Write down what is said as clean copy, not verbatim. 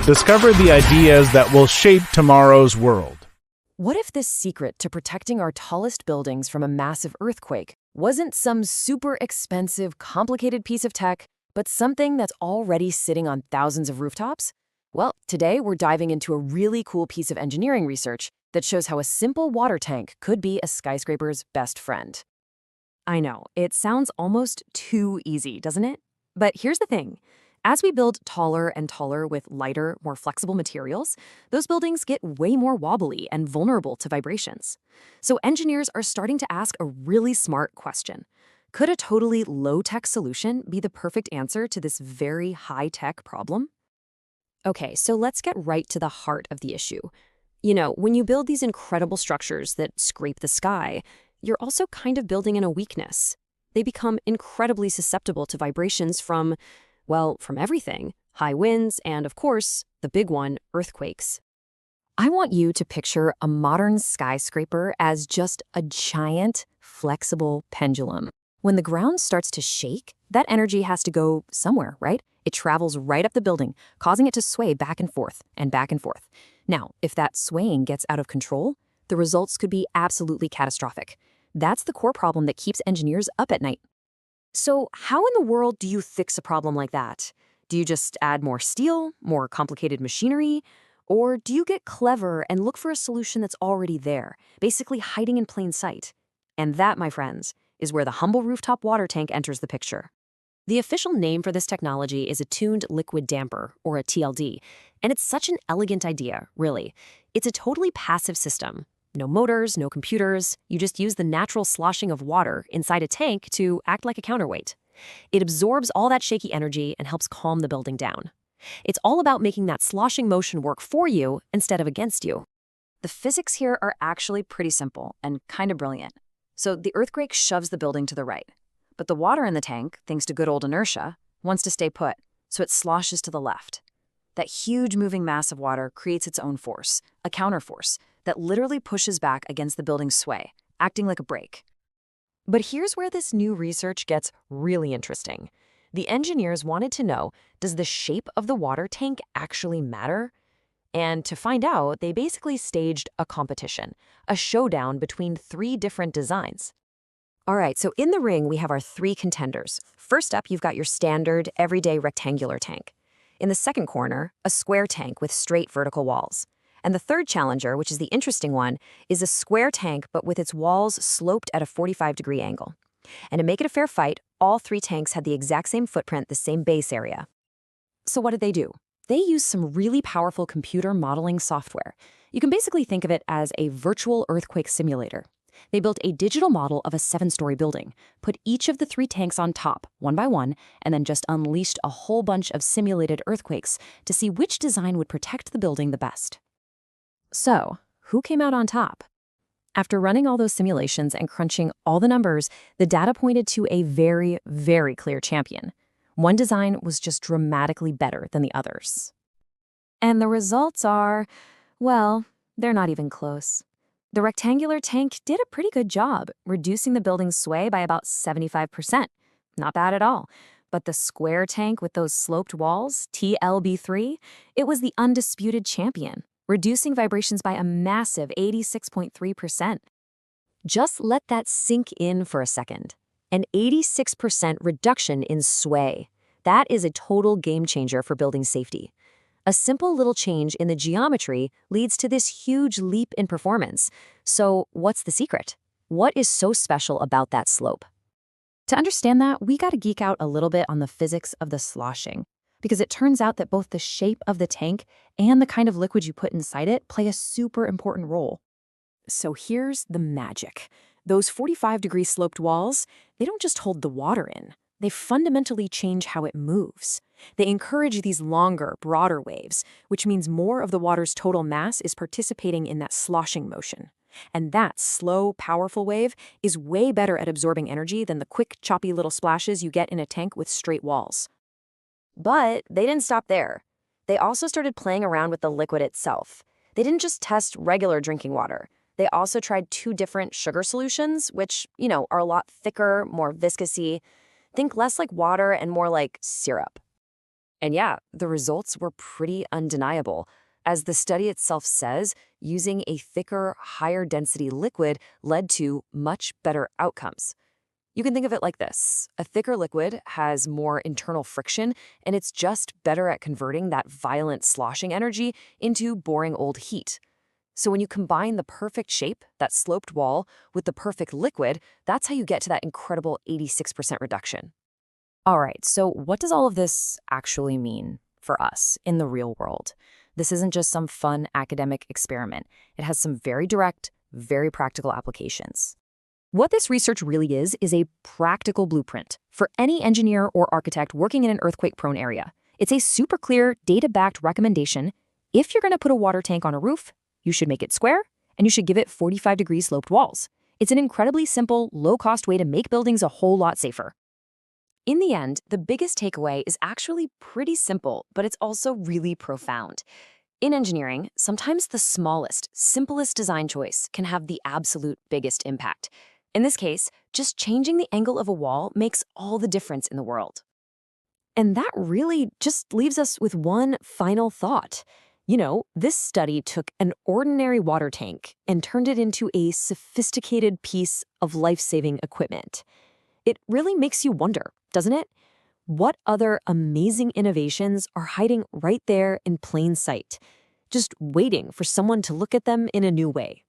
Discover the ideas that will shape tomorrow's world. What if this secret to protecting our tallest buildings from a massive earthquake wasn't some super expensive, complicated piece of tech, but something that's already sitting on thousands of rooftops? Well, today we're diving into a really cool piece of engineering research that shows how a simple water tank could be a skyscraper's best friend. I know, it sounds almost too easy, doesn't it? But here's the thing. As we build taller and taller with lighter, more flexible materials, those buildings get way more wobbly and vulnerable to vibrations. So engineers are starting to ask a really smart question. Could a totally low-tech solution be the perfect answer to this very high-tech problem? Okay, so let's get right to the heart of the issue. You know, when you build these incredible structures that scrape the sky, you're also kind of building in a weakness. They become incredibly susceptible to vibrations from everything. High winds and, of course, the big one, earthquakes. I want you to picture a modern skyscraper as just a giant, flexible pendulum. When the ground starts to shake, that energy has to go somewhere, right? It travels right up the building, causing it to sway back and forth and back and forth. Now, if that swaying gets out of control, the results could be absolutely catastrophic. That's the core problem that keeps engineers up at night. So how in the world do you fix a problem like that? Do you just add more steel, more complicated machinery? Or do you get clever and look for a solution that's already there, basically hiding in plain sight? And that, my friends, is where the humble rooftop water tank enters the picture. The official name for this technology is a tuned liquid damper, or a TLD, and it's such an elegant idea, really. It's a totally passive system. No motors, no computers. You just use the natural sloshing of water inside a tank to act like a counterweight. It absorbs all that shaky energy and helps calm the building down. It's all about making that sloshing motion work for you instead of against you. The physics here are actually pretty simple and kind of brilliant. So the earthquake shoves the building to the right. But the water in the tank, thanks to good old inertia, wants to stay put, so it sloshes to the left. That huge moving mass of water creates its own force, a counterforce, that literally pushes back against the building's sway, acting like a brake. But here's where this new research gets really interesting. The engineers wanted to know, does the shape of the water tank actually matter? And to find out, they basically staged a competition, a showdown between 3 different designs. All right, so in the ring, we have our 3 contenders. First up, you've got your standard, everyday rectangular tank. In the second corner, a square tank with straight vertical walls. And the third challenger, which is the interesting one, is a square tank but with its walls sloped at a 45-degree angle. And to make it a fair fight, all 3 tanks had the exact same footprint, the same base area. So what did they do? They used some really powerful computer modeling software. You can basically think of it as a virtual earthquake simulator. They built a digital model of a 7-story building, put each of the 3 tanks on top, one by one, and then just unleashed a whole bunch of simulated earthquakes to see which design would protect the building the best. So, who came out on top? After running all those simulations and crunching all the numbers, the data pointed to a very, very clear champion. One design was just dramatically better than the others. And the results are, well, they're not even close. The rectangular tank did a pretty good job, reducing the building's sway by about 75%. Not bad at all. But the square tank with those sloped walls, TLB3, it was the undisputed champion, reducing vibrations by a massive 86.3%. Just let that sink in for a second. An 86% reduction in sway. That is a total game changer for building safety. A simple little change in the geometry leads to this huge leap in performance. So what's the secret? What is so special about that slope? To understand that, we got to geek out a little bit on the physics of the sloshing, because it turns out that both the shape of the tank and the kind of liquid you put inside it play a super important role. So here's the magic. Those 45-degree sloped walls, they don't just hold the water in. They fundamentally change how it moves. They encourage these longer, broader waves, which means more of the water's total mass is participating in that sloshing motion. And that slow, powerful wave is way better at absorbing energy than the quick, choppy little splashes you get in a tank with straight walls. But they didn't stop there. They also started playing around with the liquid itself. They didn't just test regular drinking water. They also tried 2 different sugar solutions, which, are a lot thicker, more viscosity. Think less like water and more like syrup. And yeah, the results were pretty undeniable. As the study itself says, using a thicker, higher density liquid led to much better outcomes. You can think of it like this. A thicker liquid has more internal friction, and it's just better at converting that violent sloshing energy into boring old heat. So when you combine the perfect shape, that sloped wall, with the perfect liquid, that's how you get to that incredible 86% reduction. All right, so what does all of this actually mean for us in the real world? This isn't just some fun academic experiment. It has some very direct, very practical applications. What this research really is a practical blueprint for any engineer or architect working in an earthquake-prone area. It's a super clear, data-backed recommendation. If you're going to put a water tank on a roof, you should make it square, and you should give it 45-degree sloped walls. It's an incredibly simple, low-cost way to make buildings a whole lot safer. In the end, the biggest takeaway is actually pretty simple, but it's also really profound. In engineering, sometimes the smallest, simplest design choice can have the absolute biggest impact. In this case, just changing the angle of a wall makes all the difference in the world. And that really just leaves us with one final thought. This study took an ordinary water tank and turned it into a sophisticated piece of life-saving equipment. It really makes you wonder, doesn't it? What other amazing innovations are hiding right there in plain sight, just waiting for someone to look at them in a new way?